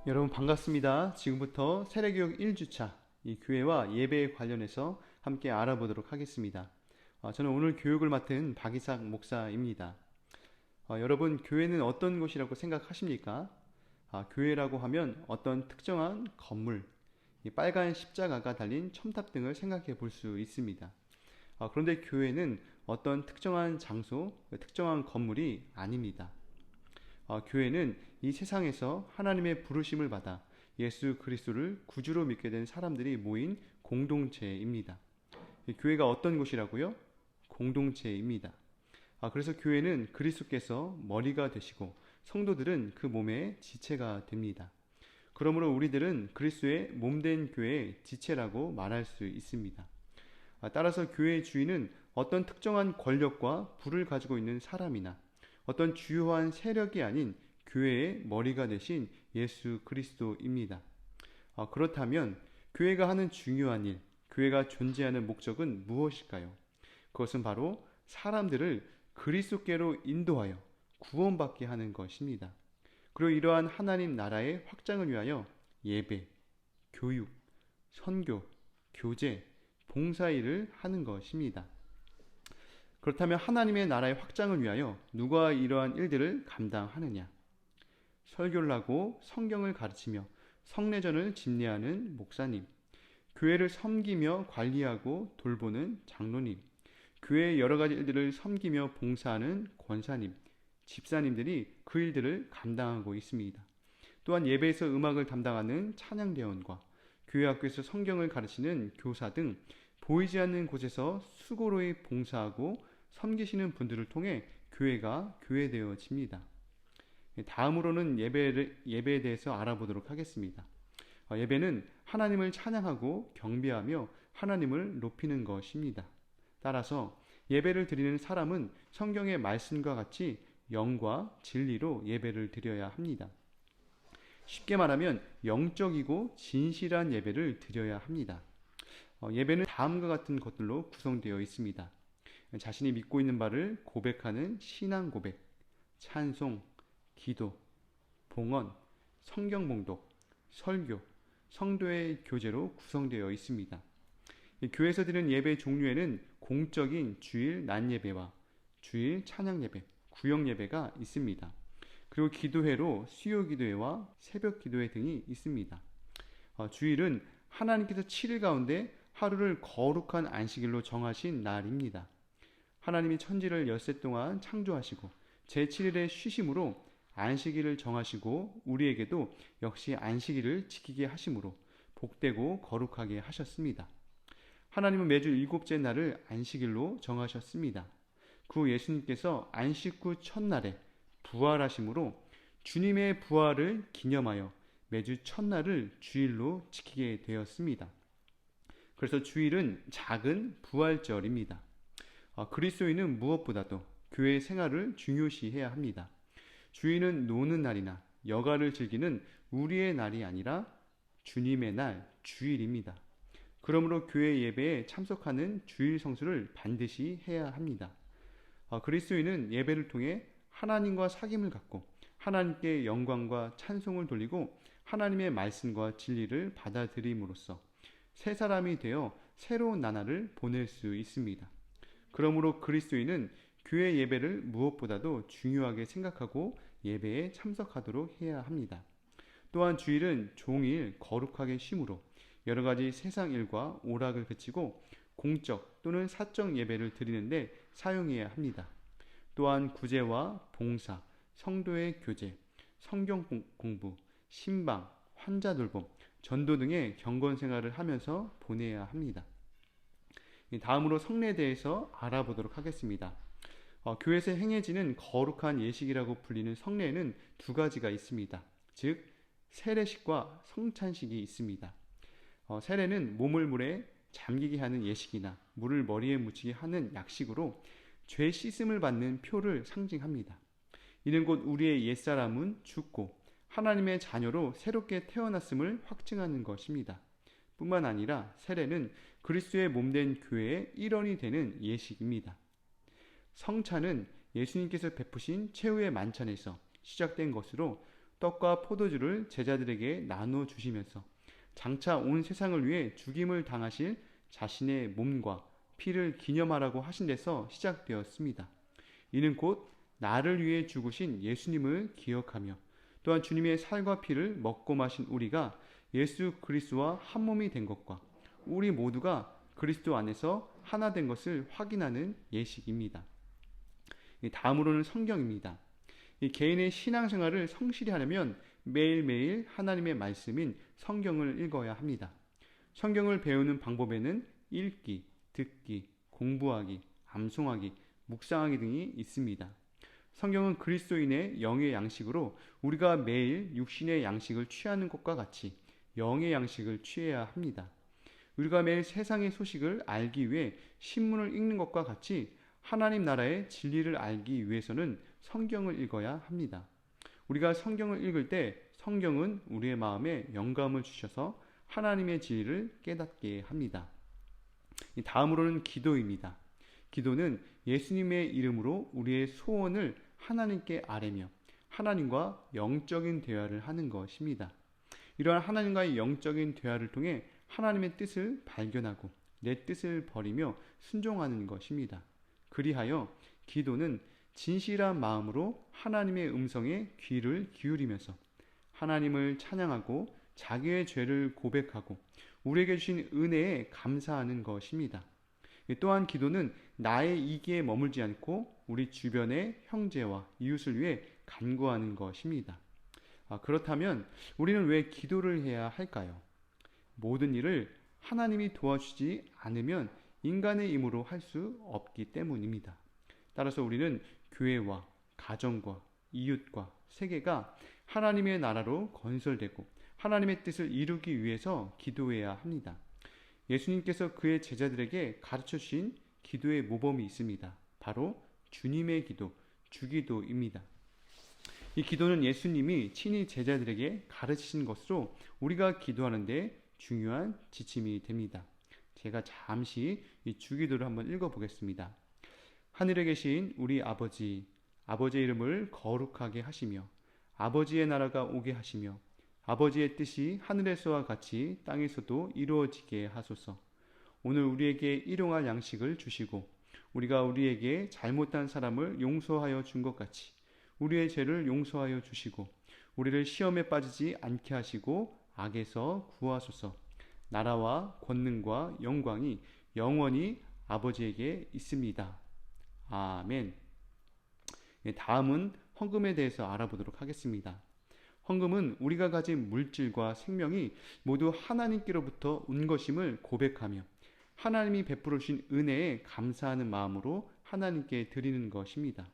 여러분 반갑습니다. 지금부터 세례교육 1주차 이 교회와 예배에 관련해서 함께 알아보도록 하겠습니다. 저는 오늘 교육을 맡은 박이삭 목사입니다. 여러분 교회는 어떤 곳이라고 생각하십니까? 교회라고 하면 어떤 특정한 건물, 이 빨간 십자가가 달린 첨탑 등을 생각해 볼 수 있습니다. 그런데 교회는 어떤 특정한 장소, 특정한 건물이 아닙니다. 교회는 이 세상에서 하나님의 부르심을 받아 예수 그리스도를 구주로 믿게 된 사람들이 모인 공동체입니다. 교회가 어떤 곳이라고요? 공동체입니다. 그래서 교회는 그리스도께서 머리가 되시고 성도들은 그 몸의 지체가 됩니다. 그러므로 우리들은 그리스도의 몸된 교회의 지체라고 말할 수 있습니다. 따라서 교회의 주인은 어떤 특정한 권력과 부를 가지고 있는 사람이나 어떤 주요한 세력이 아닌 교회의 머리가 되신 예수 그리스도입니다. 그렇다면 교회가 하는 중요한 일, 교회가 존재하는 목적은 무엇일까요? 그것은 바로 사람들을 그리스도께로 인도하여 구원받게 하는 것입니다. 그리고 이러한 하나님 나라의 확장을 위하여 예배, 교육, 선교, 교제, 봉사일을 하는 것입니다. 그렇다면 하나님의 나라의 확장을 위하여 누가 이러한 일들을 감당하느냐? 설교를 하고 성경을 가르치며 성례전을 집례하는 목사님, 교회를 섬기며 관리하고 돌보는 장로님, 교회의 여러 가지 일들을 섬기며 봉사하는 권사님, 집사님들이 그 일들을 감당하고 있습니다. 또한 예배에서 음악을 담당하는 찬양대원과 교회 학교에서 성경을 가르치는 교사 등 보이지 않는 곳에서 수고로이 봉사하고 섬기시는 분들을 통해 교회가 교회되어집니다. 다음으로는 예배에 대해서 알아보도록 하겠습니다. 예배는 하나님을 찬양하고 경배하며 하나님을 높이는 것입니다. 따라서 예배를 드리는 사람은 성경의 말씀과 같이 영과 진리로 예배를 드려야 합니다. 쉽게 말하면 영적이고 진실한 예배를 드려야 합니다. 예배는 다음과 같은 것들로 구성되어 있습니다. 자신이 믿고 있는 바를 고백하는 신앙 고백, 찬송, 기도, 봉헌, 성경 봉독, 설교, 성도의 교제로 구성되어 있습니다. 교회에서 드리는 예배 종류에는 공적인 주일 낮 예배와 주일 찬양 예배, 구역 예배가 있습니다. 그리고 기도회로 수요 기도회와 새벽 기도회 등이 있습니다. 주일은 하나님께서 7일 가운데 하루를 거룩한 안식일로 정하신 날입니다. 하나님이 천지를 엿새 동안 창조하시고 제7일의 쉬심으로 안식일을 정하시고 우리에게도 역시 안식일을 지키게 하심으로 복되고 거룩하게 하셨습니다. 하나님은 매주 일곱째 날을 안식일로 정하셨습니다. 그 예수님께서 안식 후 첫날에 부활하심으로 주님의 부활을 기념하여 매주 첫날을 주일로 지키게 되었습니다. 그래서 주일은 작은 부활절입니다. 그리스도인은 무엇보다도 교회 생활을 중요시해야 합니다. 주일은 노는 날이나 여가를 즐기는 우리의 날이 아니라 주님의 날, 주일입니다. 그러므로 교회 예배에 참석하는 주일 성수를 반드시 해야 합니다. 그리스도인은 예배를 통해 하나님과 사귐을 갖고 하나님께 영광과 찬송을 돌리고 하나님의 말씀과 진리를 받아들임으로써 새 사람이 되어 새로운 나날을 보낼 수 있습니다. 그러므로 그리스도인은 교회 예배를 무엇보다도 중요하게 생각하고 예배에 참석하도록 해야 합니다. 또한 주일은 종일 거룩하게 쉼으로 여러 가지 세상 일과 오락을 그치고 공적 또는 사적 예배를 드리는데 사용해야 합니다. 또한 구제와 봉사, 성도의 교제, 성경 공부, 신방, 환자 돌봄, 전도 등의 경건 생활을 하면서 보내야 합니다. 다음으로 성례에 대해서 알아보도록 하겠습니다. 교회에서 행해지는 거룩한 예식이라고 불리는 성례에는 두 가지가 있습니다. 즉 세례식과 성찬식이 있습니다. 세례는 몸을 물에 잠기게 하는 예식이나 물을 머리에 묻히게 하는 약식으로 죄 씻음을 받는 표를 상징합니다. 이는 곧 우리의 옛사람은 죽고 하나님의 자녀로 새롭게 태어났음을 확증하는 것입니다. 뿐만 아니라 세례는 그리스도의 몸된 교회의 일원이 되는 예식입니다. 성찬은 예수님께서 베푸신 최후의 만찬에서 시작된 것으로 떡과 포도주를 제자들에게 나누어 주시면서 장차 온 세상을 위해 죽임을 당하실 자신의 몸과 피를 기념하라고 하신 데서 시작되었습니다. 이는 곧 나를 위해 죽으신 예수님을 기억하며 또한 주님의 살과 피를 먹고 마신 우리가 예수 그리스도와 한 몸이 된 것과 우리 모두가 그리스도 안에서 하나 된 것을 확인하는 예식입니다. 다음으로는 성경입니다. 이 개인의 신앙생활을 성실히 하려면 매일매일 하나님의 말씀인 성경을 읽어야 합니다. 성경을 배우는 방법에는 읽기, 듣기, 공부하기, 암송하기, 묵상하기 등이 있습니다. 성경은 그리스도인의 영의 양식으로 우리가 매일 육신의 양식을 취하는 것과 같이 영의 양식을 취해야 합니다. 우리가 매일 세상의 소식을 알기 위해 신문을 읽는 것과 같이 하나님 나라의 진리를 알기 위해서는 성경을 읽어야 합니다. 우리가 성경을 읽을 때 성경은 우리의 마음에 영감을 주셔서 하나님의 진리를 깨닫게 합니다. 다음으로는 기도입니다. 기도는 예수님의 이름으로 우리의 소원을 하나님께 아뢰며 하나님과 영적인 대화를 하는 것입니다. 이러한 하나님과의 영적인 대화를 통해 하나님의 뜻을 발견하고 내 뜻을 버리며 순종하는 것입니다. 그리하여 기도는 진실한 마음으로 하나님의 음성에 귀를 기울이면서 하나님을 찬양하고 자기의 죄를 고백하고 우리에게 주신 은혜에 감사하는 것입니다. 또한 기도는 나의 이기에 머물지 않고 우리 주변의 형제와 이웃을 위해 간구하는 것입니다. 그렇다면 우리는 왜 기도를 해야 할까요? 모든 일을 하나님이 도와주지 않으면 인간의 힘으로 할 수 없기 때문입니다. 따라서 우리는 교회와 가정과 이웃과 세계가 하나님의 나라로 건설되고 하나님의 뜻을 이루기 위해서 기도해야 합니다. 예수님께서 그의 제자들에게 가르쳐 주신 기도의 모범이 있습니다. 바로 주님의 기도, 주기도입니다. 이 기도는 예수님이 친히 제자들에게 가르치신 것으로 우리가 기도하는 데 중요한 지침이 됩니다. 제가 잠시 이 주기도를 한번 읽어보겠습니다. 하늘에 계신 우리 아버지, 아버지의 이름을 거룩하게 하시며 아버지의 나라가 오게 하시며 아버지의 뜻이 하늘에서와 같이 땅에서도 이루어지게 하소서. 오늘 우리에게 일용할 양식을 주시고 우리가 우리에게 잘못한 사람을 용서하여 준 것 같이 우리의 죄를 용서하여 주시고 우리를 시험에 빠지지 않게 하시고 악에서 구하소서. 나라와 권능과 영광이 영원히 아버지에게 있습니다. 아멘. 다음은 헌금에 대해서 알아보도록 하겠습니다. 헌금은 우리가 가진 물질과 생명이 모두 하나님께로부터 온 것임을 고백하며 하나님이 베풀어 주신 은혜에 감사하는 마음으로 하나님께 드리는 것입니다.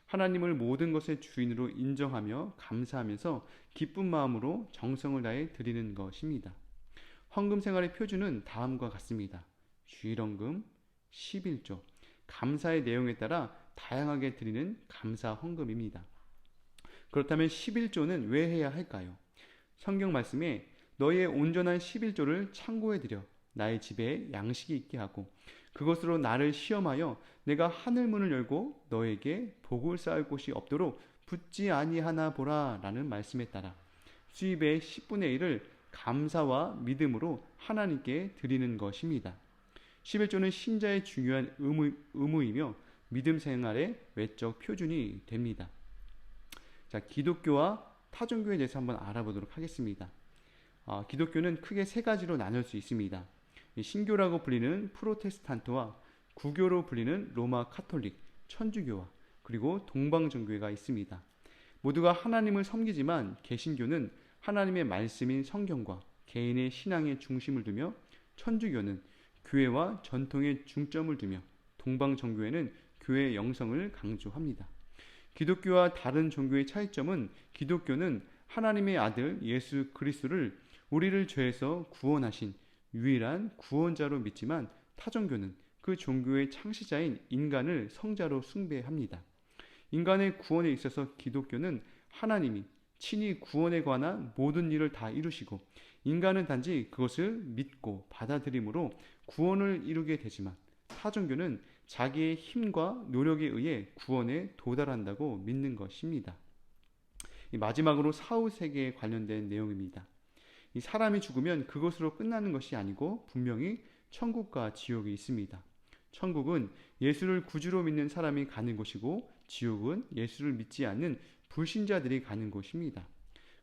하나님을 모든 것의 주인으로 인정하며 감사하면서 기쁜 마음으로 정성을 다해 드리는 것입니다. 헌금 생활의 표준은 다음과 같습니다. 주일헌금, 11조, 감사의 내용에 따라 다양하게 드리는 감사 헌금입니다. 그렇다면 11조는 왜 해야 할까요? 성경 말씀에 너희의 온전한 11조를 창고에 들여 나의 집에 양식이 있게 하고 그것으로 나를 시험하여 내가 하늘 문을 열고 너에게 복을 쌓을 곳이 없도록 붙지 아니하나 보라 라는 말씀에 따라 수입의 10분의 1을 감사와 믿음으로 하나님께 드리는 것입니다. 11조는 신자의 중요한 의무이며 믿음 생활의 외적 표준이 됩니다. 자, 기독교와 타종교에 대해서 한번 알아보도록 하겠습니다. 기독교는 크게 세 가지로 나눌 수 있습니다. 신교라고 불리는 프로테스탄트와 구교로 불리는 로마 카톨릭, 천주교와 그리고 동방정교회가 있습니다. 모두가 하나님을 섬기지만 개신교는 하나님의 말씀인 성경과 개인의 신앙의 중심을 두며 천주교는 교회와 전통에 중점을 두며 동방정교회는 교회의 영성을 강조합니다. 기독교와 다른 종교의 차이점은 기독교는 하나님의 아들 예수 그리스도를 우리를 죄에서 구원하신 유일한 구원자로 믿지만 타종교는 그 종교의 창시자인 인간을 성자로 숭배합니다. 인간의 구원에 있어서 기독교는 하나님이 친히 구원에 관한 모든 일을 다 이루시고 인간은 단지 그것을 믿고 받아들임으로 구원을 이루게 되지만 타종교는 자기의 힘과 노력에 의해 구원에 도달한다고 믿는 것입니다. 이 마지막으로 사후세계에 관련된 내용입니다. 이 사람이 죽으면 그것으로 끝나는 것이 아니고 분명히 천국과 지옥이 있습니다. 천국은 예수를 구주로 믿는 사람이 가는 곳이고 지옥은 예수를 믿지 않는 불신자들이 가는 곳입니다.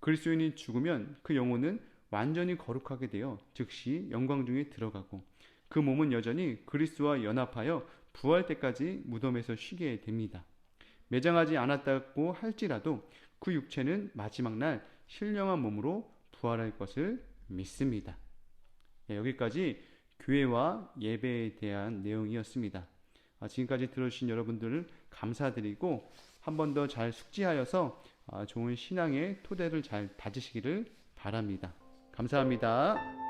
그리스도인이 죽으면 그 영혼은 완전히 거룩하게 되어 즉시 영광 중에 들어가고 그 몸은 여전히 그리스도와 연합하여 부활 때까지 무덤에서 쉬게 됩니다. 매장하지 않았다고 할지라도 그 육체는 마지막 날 신령한 몸으로 부활할 것을 믿습니다. 여기까지 교회와 예배에 대한 내용이었습니다. 지금까지 들어주신 여러분들을 감사드리고 한 번 더 잘 숙지하여서 좋은 신앙의 토대를 잘 다지시기를 바랍니다. 감사합니다.